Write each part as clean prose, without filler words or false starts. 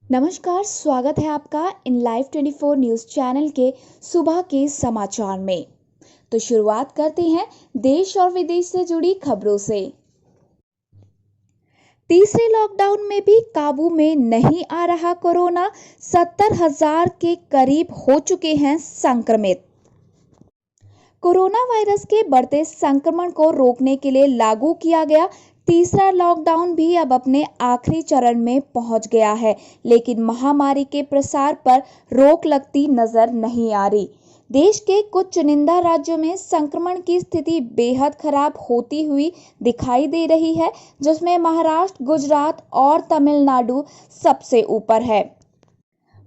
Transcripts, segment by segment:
नमस्कार, स्वागत है आपका इन लाइव 24 न्यूज़ चैनल के सुबह के समाचार में। तो शुरुआत करते हैं देश और विदेश से जुड़ी खबरों से। तीसरे लॉकडाउन में भी काबू में नहीं आ रहा कोरोना, 70,000 के करीब हो चुके हैं संक्रमित। कोरोना वायरस के बढ़ते संक्रमण को रोकने के लिए लागू किया गया तीसरा लॉकडाउन भी अब अपने आखिरी चरण में पहुंच गया है, लेकिन महामारी के प्रसार पर रोक लगती नजर नहीं आ रही। देश के कुछ चुनिंदा राज्यों में संक्रमण की स्थिति बेहद खराब होती हुई दिखाई दे रही है, जिसमें महाराष्ट्र, गुजरात और तमिलनाडु सबसे ऊपर है।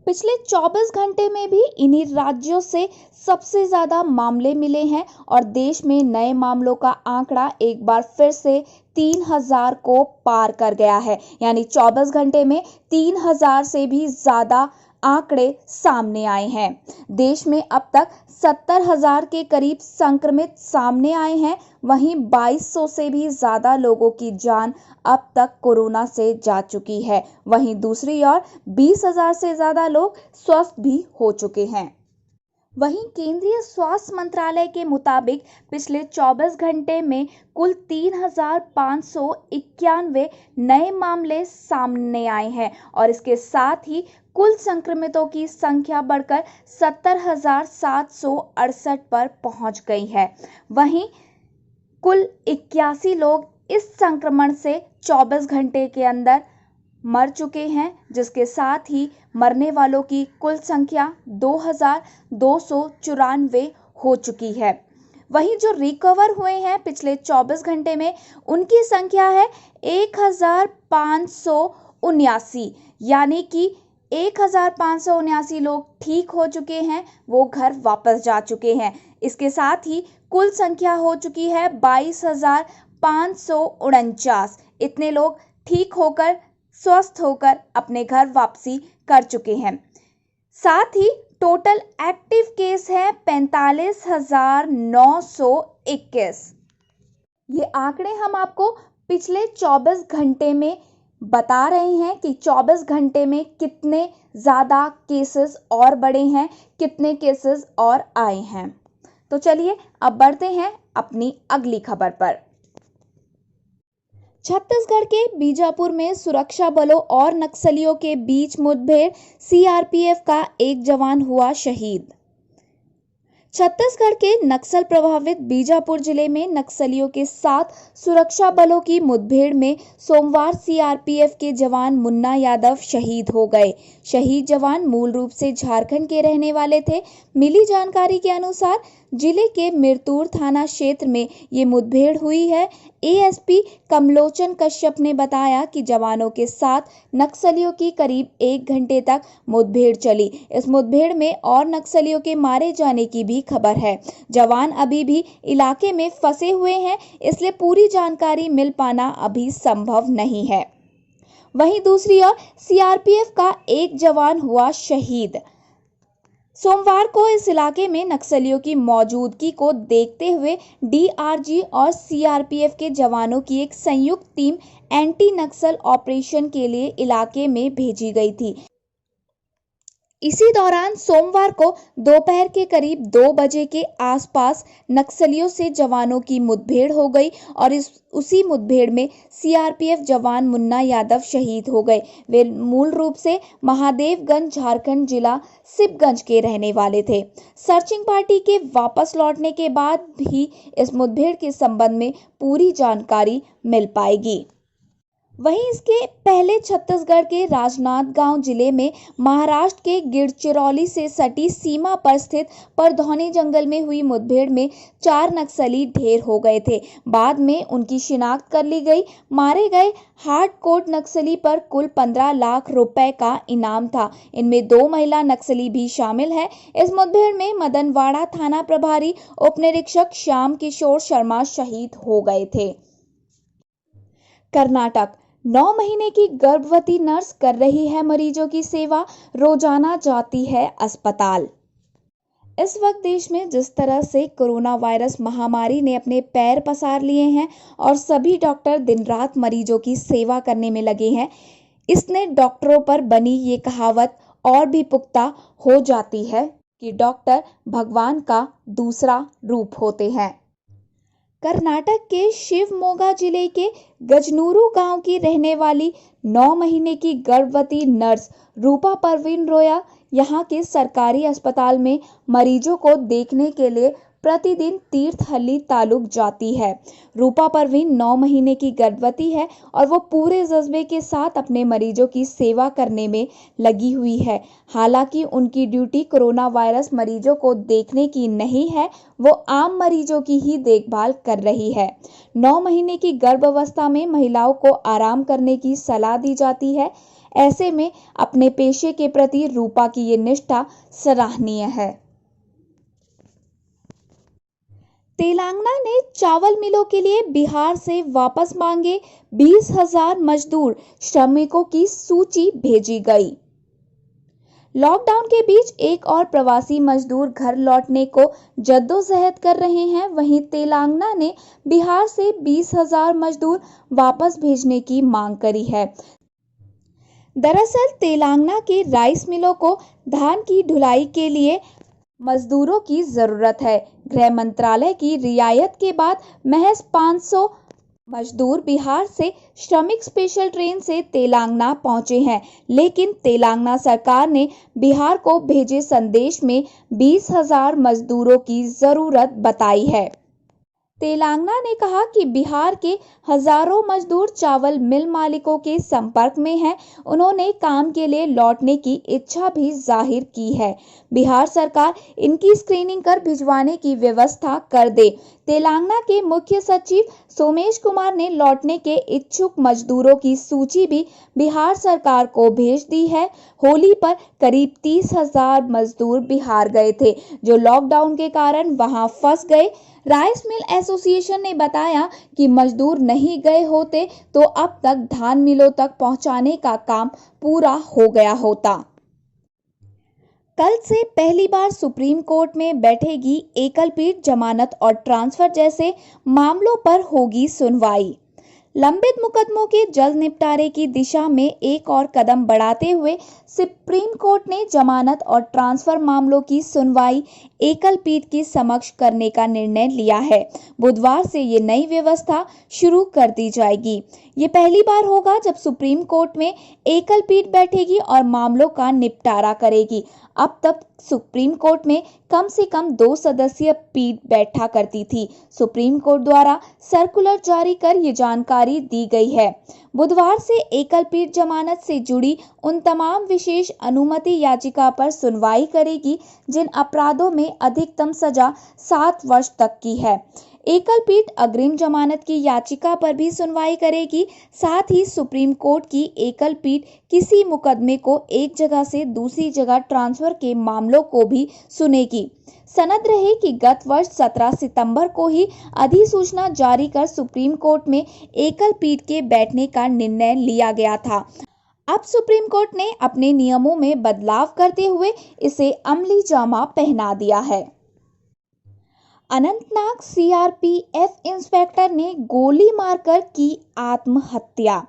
पिछले 24 घंटे में भी इन्हीं राज्यों से सबसे ज्यादा मामले मिले हैं और देश में नए मामलों का आंकड़ा एक बार फिर से 3,000 को पार कर गया है। यानी 24 घंटे में 3,000 से भी ज्यादा आंकड़े सामने आए हैं। देश में अब तक 70,000 के करीब संक्रमित सामने आए हैं। वहीं 2,200 से भी ज्यादा लोगों की जान अब तक कोरोना से जा चुकी है। वहीं दूसरी ओर 20,000 से ज्यादा लोग स्वस्थ भी हो चुके हैं। वहीं केंद्रीय स्वास्थ्य मंत्रालय के मुताबिक पिछले 24 घंटे में कुल 3,591 नए मामले सामने आए हैं और इसके साथ ही कुल संक्रमितों की संख्या बढ़कर 70,768 पर पहुंच गई है। वहीं कुल 81 लोग इस संक्रमण से 24 घंटे के अंदर मर चुके हैं, जिसके साथ ही मरने वालों की कुल संख्या 2,294 हो चुकी है। वहीं जो रिकवर हुए हैं पिछले 24 घंटे में, उनकी संख्या है 1,579, यानी कि 1,579 लोग ठीक हो चुके हैं, वो घर वापस जा चुके हैं। इसके साथ ही कुल संख्या हो चुकी है 22,549। इतने लोग ठीक होकर, स्वस्थ होकर अपने घर वापसी कर चुके हैं। साथ ही टोटल एक्टिव केस है 45,921। ये आंकड़े हम आपको पिछले 24 घंटे में बता रहे हैं कि 24 घंटे में कितने ज़्यादा केसेस और बढ़े हैं, कितने केसेस और आए हैं। तो चलिए अब बढ़ते हैं अपनी अगली खबर पर। छत्तीसगढ़ के बीजापुर में सुरक्षा बलों और नक्सलियों के बीच मुठभेड़, सीआरपीएफ का एक जवान हुआ शहीद। छत्तीसगढ़ के नक्सल प्रभावित बीजापुर जिले में नक्सलियों के साथ सुरक्षा बलों की मुठभेड़ में सोमवार सीआरपीएफ के जवान मुन्ना यादव शहीद हो गए। शहीद जवान मूल रूप से झारखंड के रहने वाले थे। मिली जानकारी के अनुसार जिले के मिरतुर थाना क्षेत्र में ये मुठभेड़ हुई है। एएसपी कमलोचन कश्यप ने बताया कि जवानों के साथ नक्सलियों की करीब 1 घंटे तक मुठभेड़ चली। इस मुठभेड़ में और नक्सलियों के मारे जाने की भी खबर है। जवान अभी भी इलाके में फंसे हुए हैं, इसलिए पूरी जानकारी मिल पाना अभी संभव नहीं है। वहीं दूसरी ओर सीआरपीएफ का एक जवान हुआ शहीद। सोमवार को इस इलाके में नक्सलियों की मौजूदगी को देखते हुए डीआरजी और सीआरपीएफ के जवानों की एक संयुक्त टीम एंटी नक्सल ऑपरेशन के लिए इलाके में भेजी गई थी। इसी दौरान सोमवार को दोपहर के करीब 2 बजे के आसपास नक्सलियों से जवानों की मुठभेड़ हो गई और उसी मुठभेड़ में सीआरपीएफ जवान मुन्ना यादव शहीद हो गए। वे मूल रूप से महादेवगंज, झारखंड जिला सिपगंज के रहने वाले थे। सर्चिंग पार्टी के वापस लौटने के बाद ही इस मुठभेड़ के संबंध में पूरी जानकारी मिल पाएगी। वहीं इसके पहले छत्तीसगढ़ के राजनांदगांव जिले में महाराष्ट्र के गिढ़चिरौली से सटी सीमा पर स्थित परधौनी जंगल में हुई मुठभेड़ में 4 नक्सली ढेर हो गए थे। बाद में उनकी शिनाख्त कर ली गई। मारे गए हार्डकोर नक्सली पर कुल 15 लाख रुपए का इनाम था। इनमें 2 महिला नक्सली भी शामिल है। इस मुठभेड़ में मदनवाड़ा थाना प्रभारी उप निरीक्षक श्याम किशोर शर्मा शहीद हो गए थे। कर्नाटक 9 महीने की गर्भवती नर्स कर रही है मरीजों की सेवा, रोजाना जाती है अस्पताल। इस वक्त देश में जिस तरह से कोरोना वायरस महामारी ने अपने पैर पसार लिए हैं और सभी डॉक्टर दिन रात मरीजों की सेवा करने में लगे हैं, इसने डॉक्टरों पर बनी ये कहावत और भी पुख्ता हो जाती है कि डॉक्टर भगवान का दूसरा रूप होते हैं। कर्नाटक के शिवमोगा जिले के गजनूरू गांव की रहने वाली 9 महीने की गर्भवती नर्स रूपा परवीन रोया यहां के सरकारी अस्पताल में मरीजों को देखने के लिए प्रतिदिन तीर्थहल्ली तालुक जाती है। रूपा परवीन 9 महीने की गर्भवती है और वो पूरे जज्बे के साथ अपने मरीजों की सेवा करने में लगी हुई है। हालांकि उनकी ड्यूटी कोरोना वायरस मरीजों को देखने की नहीं है, वो आम मरीजों की ही देखभाल कर रही है। 9 महीने की गर्भावस्था में महिलाओं को आराम करने की सलाह दी जाती है। ऐसे में अपने पेशे के प्रति रूपा की ये निष्ठा सराहनीय है। तेलंगाना ने चावल मिलों के लिए बिहार से वापस मांगे 20,000 मजदूर श्रमिकों की सूची भेजी गई। लॉकडाउन के बीच एक और प्रवासी मजदूर घर लौटने को जद्दोजहद कर रहे हैं। वहीं तेलंगाना ने बिहार से 20,000 मजदूर वापस भेजने की मांग करी है। दरअसल तेलंगाना के राइस मिलों को धान की ढुलाई के लिए मजदूरों की जरूरत है। गृह मंत्रालय की रियायत के बाद महज 500 मजदूर बिहार से श्रमिक स्पेशल ट्रेन से तेलंगाना पहुंचे हैं, लेकिन तेलंगाना सरकार ने बिहार को भेजे संदेश में 20,000 मजदूरों की जरूरत बताई है। तेलंगाना ने कहा कि बिहार के हजारों मजदूर चावल मिल मालिकों के संपर्क में हैं। उन्होंने काम के लिए लौटने की इच्छा भी जाहिर की है। बिहार सरकार इनकी स्क्रीनिंग कर भिजवाने की व्यवस्था कर दे। तेलंगाना के मुख्य सचिव सोमेश कुमार ने लौटने के इच्छुक मजदूरों की सूची भी बिहार सरकार को भेज दी है। होली पर करीब 30,000 मजदूर बिहार गए थे, जो लॉकडाउन के कारण वहां फंस गए। राइस मिल एसोसिएशन ने बताया कि मजदूर नहीं गए होते तो अब तक धान मिलों तक पहुंचाने का काम पूरा हो गया होता। कल से पहली बार सुप्रीम कोर्ट में बैठेगी एकल पीठ। जमानत और ट्रांसफर जैसे मामलों पर होगी सुनवाई। लंबित मुकदमों के जल्द निपटारे की दिशा में एक और कदम बढ़ाते हुए सुप्रीम कोर्ट ने जमानत और ट्रांसफर मामलों की सुनवाई एकल पीठ के समक्ष करने का निर्णय लिया है। बुधवार से ये नई व्यवस्था शुरू कर दी जाएगी। ये पहली बार होगा जब सुप्रीम कोर्ट में एकल पीठ बैठेगी और मामलों का निपटारा करेगी। अब तक सुप्रीम कोर्ट में कम से कम 2 सदस्यीय पीठ बैठा करती थी। सुप्रीम कोर्ट द्वारा सर्कुलर जारी कर ये जानकारी दी गई है। बुधवार से एकल पीठ जमानत से जुड़ी उन तमाम विशेष अनुमति याचिका पर सुनवाई करेगी जिन अपराधों में अधिकतम सजा 7 वर्ष तक की है। एकल पीठ अग्रिम जमानत की याचिका पर भी सुनवाई करेगी। साथ ही सुप्रीम कोर्ट की एकल पीठ किसी मुकदमे को एक जगह से दूसरी जगह ट्रांसफर के मामलों को भी सुनेगी। सनद रहे कि गत वर्ष 17 सितंबर को ही अधिसूचना जारी कर सुप्रीम कोर्ट में एकल पीठ के बैठने का निर्णय लिया गया था। अब सुप्रीम कोर्ट ने अपने नियमों में बदलाव करते हुए इसे अमली जामा पहना दिया है। अनंतनाग सीआरपीएफ इंस्पेक्टर ने गोली मारकर की आत्महत्या।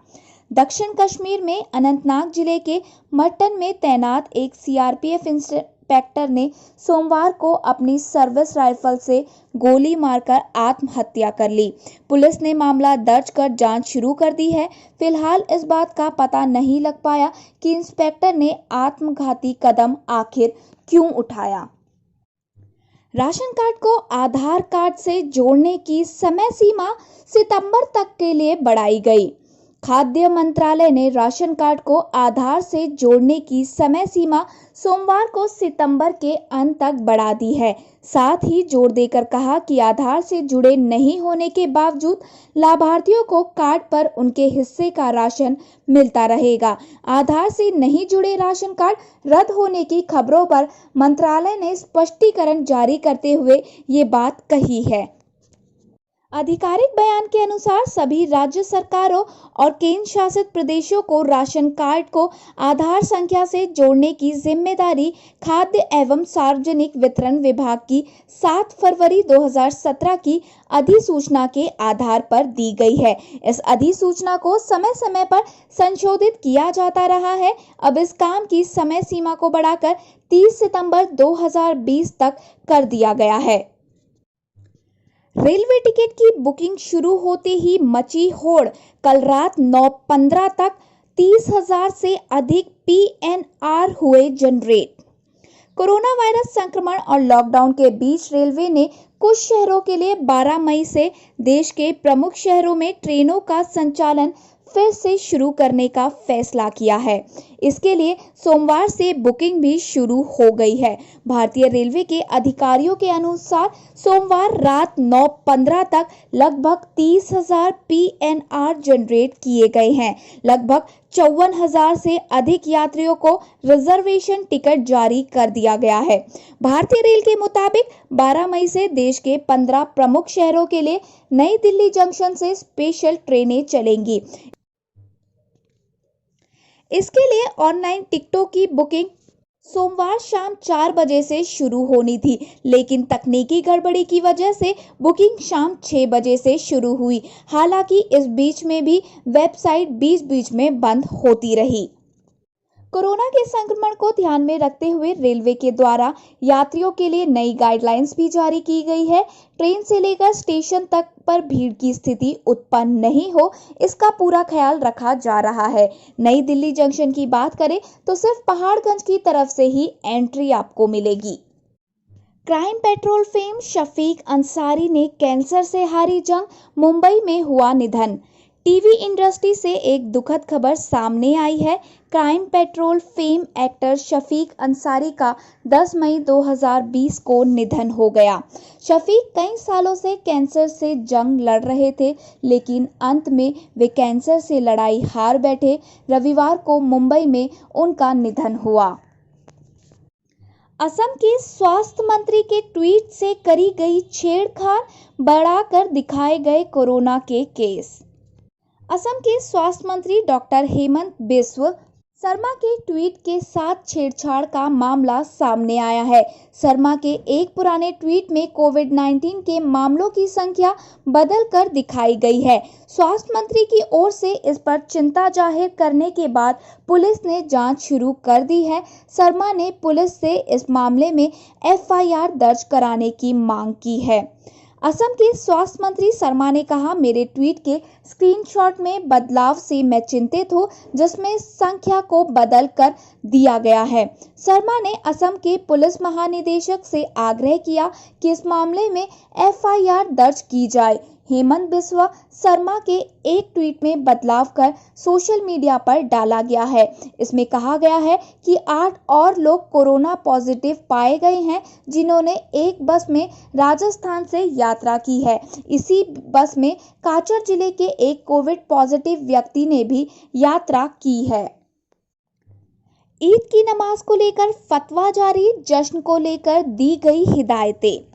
दक्षिण कश्मीर में अनंतनाग जिले के मट्टन में तैनात एक सीआरपीएफ इंस्पेक्टर ने सोमवार को अपनी सर्विस राइफल से गोली मारकर आत्महत्या कर ली। पुलिस ने मामला दर्ज कर जांच शुरू कर दी है। फिलहाल इस बात का पता नहीं लग पाया कि इंस्पेक्टर ने आत्मघाती कदम आखिर क्यों उठाया। राशन कार्ड को आधार कार्ड से जोड़ने की समय सीमा सितंबर तक के लिए बढ़ाई गई। खाद्य मंत्रालय ने राशन कार्ड को आधार से जोड़ने की समय सीमा सोमवार को सितंबर के अंत तक बढ़ा दी है। साथ ही जोर देकर कहा कि आधार से जुड़े नहीं होने के बावजूद लाभार्थियों को कार्ड पर उनके हिस्से का राशन मिलता रहेगा। आधार से नहीं जुड़े राशन कार्ड रद्द होने की खबरों पर मंत्रालय ने स्पष्टीकरण जारी करते हुए ये बात कही है। आधिकारिक बयान के अनुसार सभी राज्य सरकारों और केंद्र शासित प्रदेशों को राशन कार्ड को आधार संख्या से जोड़ने की जिम्मेदारी खाद्य एवं सार्वजनिक वितरण विभाग की 7 फरवरी 2017 की अधिसूचना के आधार पर दी गई है। इस अधिसूचना को समय समय पर संशोधित किया जाता रहा है। अब इस काम की समय सीमा को बढ़ाकर 30 सितंबर 2020 तक कर दिया गया है। रेलवे टिकट की बुकिंग शुरू होते ही मची होड़। कल रात 9:15 तक 30,000 से अधिक PNR हुए जनरेट। कोरोना वायरस संक्रमण और लॉकडाउन के बीच रेलवे ने कुछ शहरों के लिए 12 मई से देश के प्रमुख शहरों में ट्रेनों का संचालन फिर से शुरू करने का फैसला किया है। इसके लिए सोमवार से बुकिंग भी शुरू हो गई है। भारतीय रेलवे के अधिकारियों के अनुसार सोमवार रात 9:15 तक लगभग 30,000 PNR जनरेट किए गए हैं। लगभग 54,000 से अधिक यात्रियों को रिजर्वेशन टिकट जारी कर दिया गया है। भारतीय रेल के मुताबिक 12 मई से देश के 15 प्रमुख शहरों के लिए नई दिल्ली जंक्शन से स्पेशल ट्रेनें चलेंगी। इसके लिए ऑनलाइन टिकटों की बुकिंग सोमवार शाम 4 बजे से शुरू होनी थी, लेकिन तकनीकी गड़बड़ी की वजह से बुकिंग शाम 6 बजे से शुरू हुई। हालांकि इस बीच में भी वेबसाइट बीच में बंद होती रही। कोरोना के संक्रमण को ध्यान में रखते हुए रेलवे के द्वारा यात्रियों के लिए नई गाइडलाइंस भी जारी की गई है। ट्रेन से लेकर स्टेशन तक पर भीड़ की स्थिति उत्पन्न नहीं हो, इसका पूरा ख्याल रखा जा रहा है। नई दिल्ली जंक्शन की बात करें तो सिर्फ पहाड़गंज की तरफ से ही एंट्री आपको मिलेगी। Crime patrol fame Shafiq Ansari ने कैंसर से हारी जंग, मुंबई में हुआ निधन। टीवी इंडस्ट्री से एक दुखद खबर सामने आई है। Crime patrol fame actor Shafiq Ansari का 10 मई 2020 को निधन हो गया। शफीक कई सालों से कैंसर से जंग लड़ रहे थे, लेकिन अंत में वे कैंसर से लड़ाई हार बैठे। रविवार को मुंबई में उनका निधन हुआ। असम के स्वास्थ्य मंत्री के ट्वीट से करी गई छेड़छाड़, बढ़ाकर दिखाए गए कोरोना के केस। असम के स्वास्थ्य मंत्री डॉक्टर हेमंत बिस्व शर्मा के ट्वीट के साथ छेड़छाड़ का मामला सामने आया है। शर्मा के एक पुराने ट्वीट में कोविड-19 के मामलों की संख्या बदलकर दिखाई गई है। स्वास्थ्य मंत्री की ओर से इस पर चिंता जाहिर करने के बाद पुलिस ने जांच शुरू कर दी है। शर्मा ने पुलिस से इस मामले में FIR दर्ज कराने की मांग की है। असम के स्वास्थ्य मंत्री शर्मा ने कहा, मेरे ट्वीट के स्क्रीनशॉट में बदलाव से मैं चिंतित हूं, जिसमें संख्या को बदल कर दिया गया है। शर्मा ने असम के पुलिस महानिदेशक से आग्रह किया कि इस मामले में FIR दर्ज की जाए। हेमंत बिस्वा शर्मा के एक ट्वीट में बदलाव कर सोशल मीडिया पर डाला गया है। इसमें कहा गया है कि 8 और लोग कोरोना पॉजिटिव पाए गए हैं, जिन्होंने एक बस में राजस्थान से यात्रा की है। इसी बस में काचर जिले के एक कोविड पॉजिटिव व्यक्ति ने भी यात्रा की है। ईद की नमाज को लेकर फतवा जारी, जश्न को लेकर दी गई हिदायतें।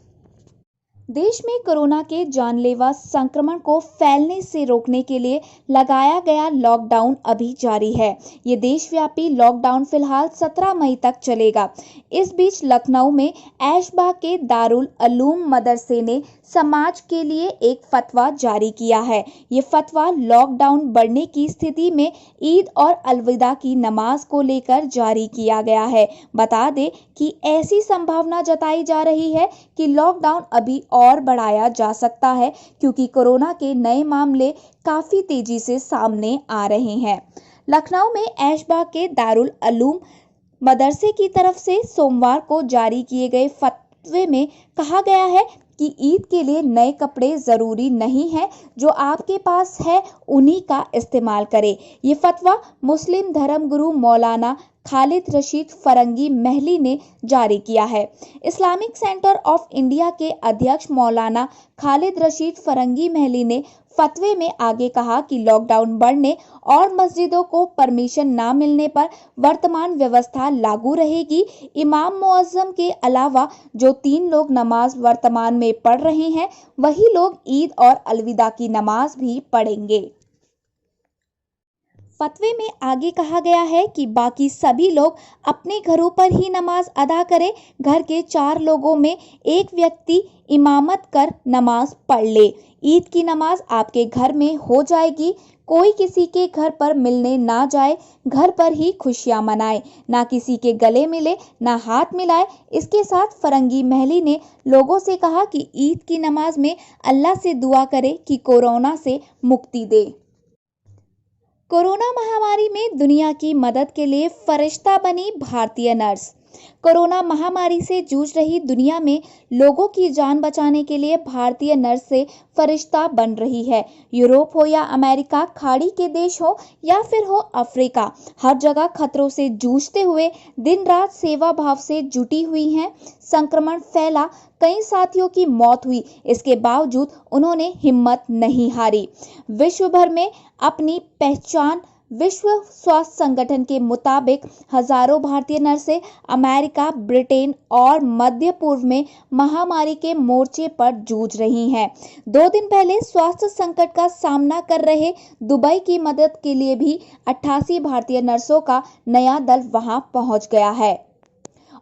देश में कोरोना के जानलेवा संक्रमण को फैलने से रोकने के लिए लगाया गया लॉकडाउन अभी जारी है। ये देशव्यापी लॉकडाउन फिलहाल 17 मई तक चलेगा। इस बीच लखनऊ में ऐशबाग के दारुल उलूम मदरसे ने समाज के लिए एक फतवा जारी किया है। ये फतवा लॉकडाउन बढ़ने की स्थिति में ईद और अलविदा की नमाज को लेकर जारी किया गया है। बता दें कि ऐसी संभावना जताई जा रही है कि लॉकडाउन अभी और बढ़ाया जा सकता है, क्योंकि कोरोना के नए मामले काफी तेजी से सामने आ रहे हैं। लखनऊ में ऐशबाग के दारुल उलूम मदरसे की तरफ से सोमवार को जारी किए गए फतवे में कहा गया है कि ईद के लिए नए कपड़े जरूरी नहीं है, जो आपके पास है उन्हीं का इस्तेमाल करें। ये फतवा मुस्लिम धर्मगुरु मौलाना खालिद रशीद फरंगी महली ने जारी किया है। इस्लामिक सेंटर ऑफ इंडिया के अध्यक्ष मौलाना खालिद रशीद फरंगी महली ने फतवे में आगे कहा कि लॉकडाउन बढ़ने और मस्जिदों को परमिशन ना मिलने पर वर्तमान व्यवस्था लागू रहेगी। इमाम मुअज्जम के अलावा जो 3 लोग नमाज वर्तमान में पढ़ रहे हैं, वही लोग ईद और अलविदा की नमाज भी पढ़ेंगे। फतवे में आगे कहा गया है कि बाकी सभी लोग अपने घरों पर ही नमाज अदा करें। घर के 4 लोगों में एक व्यक्ति इमामत कर नमाज पढ़ ले। ईद की नमाज आपके घर में हो जाएगी। कोई किसी के घर पर मिलने ना जाए, घर पर ही खुशियां मनाए, ना किसी के गले मिले, ना हाथ मिलाए। इसके साथ फरंगी महली ने लोगों से कहा कि ईद की नमाज में अल्लाह से दुआ करें कि कोरोना से मुक्ति दे। कोरोना महामारी में दुनिया की मदद के लिए फरिश्ता बनी भारतीय नर्स। कोरोना महामारी से जूझ रही दुनिया में लोगों की जान बचाने के लिए भारतीय नर्स से फरिश्ता बन रही है। यूरोप हो या अमेरिका, खाड़ी के देश हो या फिर हो अफ्रीका, हर जगह खतरों से जूझते हुए दिन रात सेवा भाव से जुटी हुई हैं। संक्रमण फैला, कई साथियों की मौत हुई, इसके बावजूद उन्होंने हिम्मत नहीं हारी। विश्व भर में अपनी पहचान विश्व स्वास्थ्य संगठन के मुताबिक हजारों भारतीय नर्सें अमेरिका, ब्रिटेन और मध्य पूर्व में महामारी के मोर्चे पर जूझ रही हैं। 2 दिन पहले स्वास्थ्य संकट का सामना कर रहे दुबई की मदद के लिए भी 88 भारतीय नर्सों का नया दल वहां पहुंच गया है।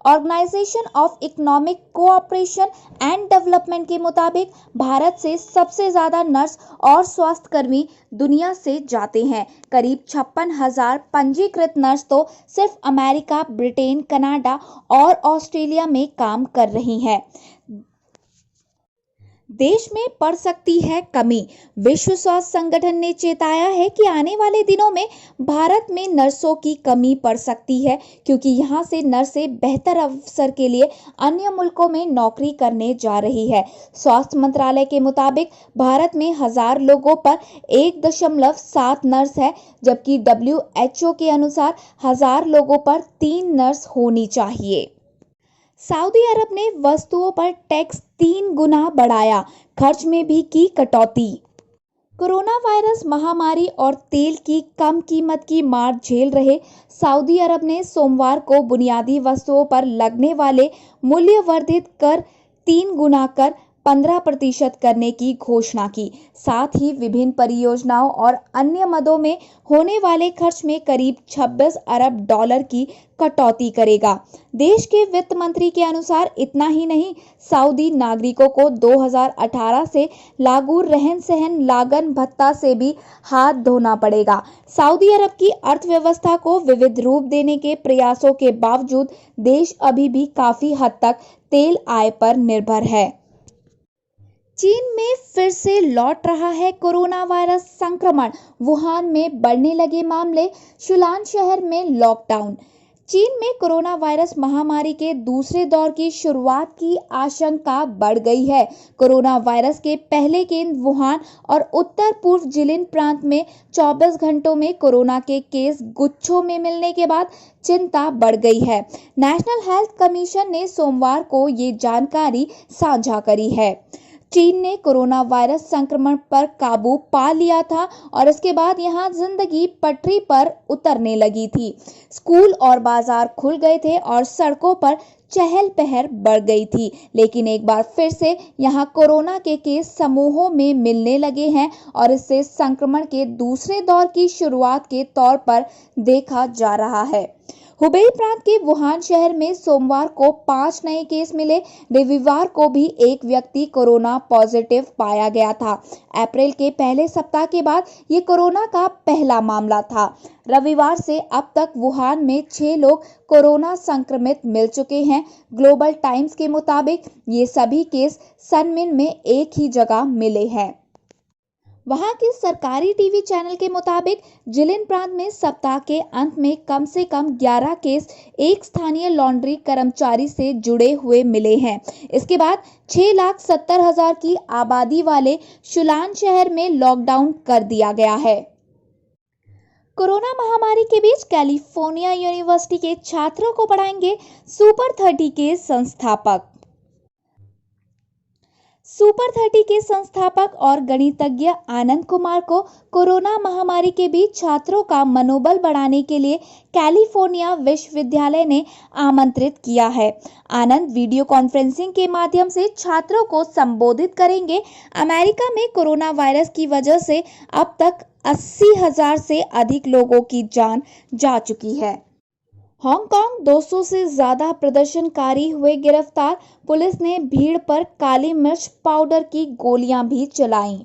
Organisation of economic cooperation and development के मुताबिक भारत से सबसे ज्यादा नर्स और स्वास्थ्यकर्मी दुनिया से जाते हैं। करीब 56,000 पंजीकृत नर्स तो सिर्फ अमेरिका, ब्रिटेन, कनाडा और ऑस्ट्रेलिया में काम कर रही हैं। देश में पड़ सकती है कमी। विश्व स्वास्थ्य संगठन ने चेताया है कि आने वाले दिनों में भारत में नर्सों की कमी पड़ सकती है, क्योंकि यहां से नर्सें बेहतर अवसर के लिए अन्य मुल्कों में नौकरी करने जा रही है। स्वास्थ्य मंत्रालय के मुताबिक भारत में 1000 लोगों पर 1.7 नर्स है, जबकि WHO के अनुसार 1000 लोगों पर 3 नर्स होनी चाहिए। सऊदी अरब ने वस्तुओं पर टैक्स 3 गुना बढ़ाया, खर्च में भी की कटौती। कोरोना वायरस महामारी और तेल की कम कीमत की मार झेल रहे सऊदी अरब ने सोमवार को बुनियादी वस्तुओं पर लगने वाले मूल्य वर्धित कर 3 गुना कर 15% करने की घोषणा की। साथ ही विभिन्न परियोजनाओं और अन्य मदों में होने वाले खर्च में करीब 26 अरब डॉलर की कटौती करेगा। देश के वित्त मंत्री के अनुसार इतना ही नहीं, सऊदी नागरिकों को 2018 से लागू रहन सहन लागत भत्ता से भी हाथ धोना पड़ेगा। सऊदी अरब की अर्थव्यवस्था को विविध रूप देने के प्रयासों के बावजूद देश अभी भी काफी हद तक तेल आय पर निर्भर है। चीन में फिर से लौट रहा है कोरोना वायरस संक्रमण। वुहान में बढ़ने लगे मामले, शुलान शहर में लॉकडाउन। चीन में कोरोना वायरस महामारी के दूसरे दौर की शुरुआत की आशंका बढ़ गई है। कोरोना वायरस के पहले केंद्र वुहान और उत्तर पूर्व जिलिन प्रांत में 24 घंटों में कोरोना के केस गुच्छों में मिलने के बाद चिंता बढ़ गई है। नेशनल हेल्थ कमीशन ने सोमवार को ये जानकारी साझा करी है। चीन ने कोरोना वायरस संक्रमण पर काबू पा लिया था और इसके बाद यहां जिंदगी पटरी पर उतरने लगी थी। स्कूल और बाजार खुल गए थे और सड़कों पर चहल पहल बढ़ गई थी, लेकिन एक बार फिर से यहां कोरोना के केस समूहों में मिलने लगे हैं और इससे संक्रमण के दूसरे दौर की शुरुआत के तौर पर देखा जा रहा है। हुबेई प्रांत के वुहान शहर में सोमवार को 5 नए केस मिले। रविवार को भी एक व्यक्ति कोरोना पॉजिटिव पाया गया था। अप्रैल के पहले सप्ताह के बाद ये कोरोना का पहला मामला था। रविवार से अब तक वुहान में 6 लोग कोरोना संक्रमित मिल चुके हैं। ग्लोबल टाइम्स के मुताबिक ये सभी केस सनमिन में एक ही जगह मिले हैं। वहां के सरकारी टीवी चैनल के मुताबिक जिलिन प्रांत में सप्ताह के अंत में कम से कम 11 केस एक स्थानीय लॉन्ड्री कर्मचारी से जुड़े हुए मिले हैं। इसके बाद 6,70,000 की आबादी वाले शुलान शहर में लॉकडाउन कर दिया गया है। कोरोना महामारी के बीच कैलिफोर्निया यूनिवर्सिटी के छात्रों को पढ़ाएंगे सुपर 30 के संस्थापक। सुपर 30 के संस्थापक और गणितज्ञ आनंद कुमार को कोरोना महामारी के बीच छात्रों का मनोबल बढ़ाने के लिए कैलिफोर्निया विश्वविद्यालय ने आमंत्रित किया है। आनंद वीडियो कॉन्फ्रेंसिंग के माध्यम से छात्रों को संबोधित करेंगे। अमेरिका में कोरोना वायरस की वजह से अब तक 80,000 से अधिक लोगों की जान जा चुकी है। हांगकांग 200 से ज्यादा प्रदर्शनकारी हुए गिरफ्तार। पुलिस ने भीड़ पर काली मिर्च पाउडर की गोलियां भी चलाईं।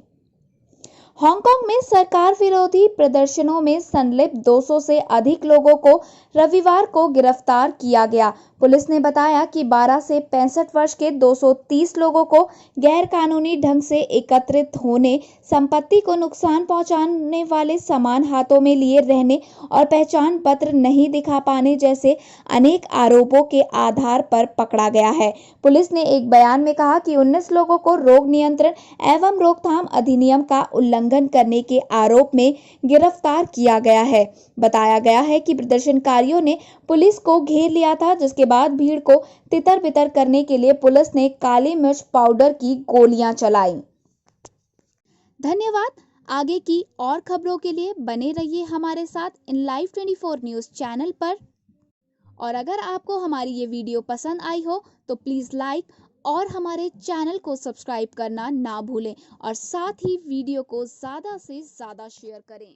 हांगकांग में सरकार विरोधी प्रदर्शनों में संलिप्त 200 से अधिक लोगों को रविवार को गिरफ्तार किया गया। पुलिस ने बताया कि 12 से 65 वर्ष के 230 लोगों को गैरकानूनी ढंग से एकत्रित होने, संपत्ति को नुकसान पहुंचाने वाले सामान हाथों में लिए रहने और पहचान पत्र नहीं दिखा पाने जैसे अनेक आरोपों के आधार पर पकड़ा गया है। पुलिस ने एक बयान में कहा कि 19 लोगों को रोग नियंत्रण एवं रोकथाम अधिनियम का उल्लंघन करने के आरोप में गिरफ्तार किया गया है। बताया गया है कि प्रदर्शनकारियों ने पुलिस को घेर लिया था, जिसके बाद भीड़ को तितर-बितर करने के लिए पुलिस ने काली मिर्च पाउडर की गोलियां चलाई। धन्यवाद। आगे की और खबरों के लिए बने रहिए हमारे साथ इन लाइव 24 न्यूज़ चैनल पर। और अगर आपको हमारी ये वीडियो पसंद आई हो तो प्लीज़ लाइक और हमारे चैनल को सब्सक्राइब करना ना भूलें और साथ ही वीडियो को ज़्यादा से ज़्यादा शेयर करें।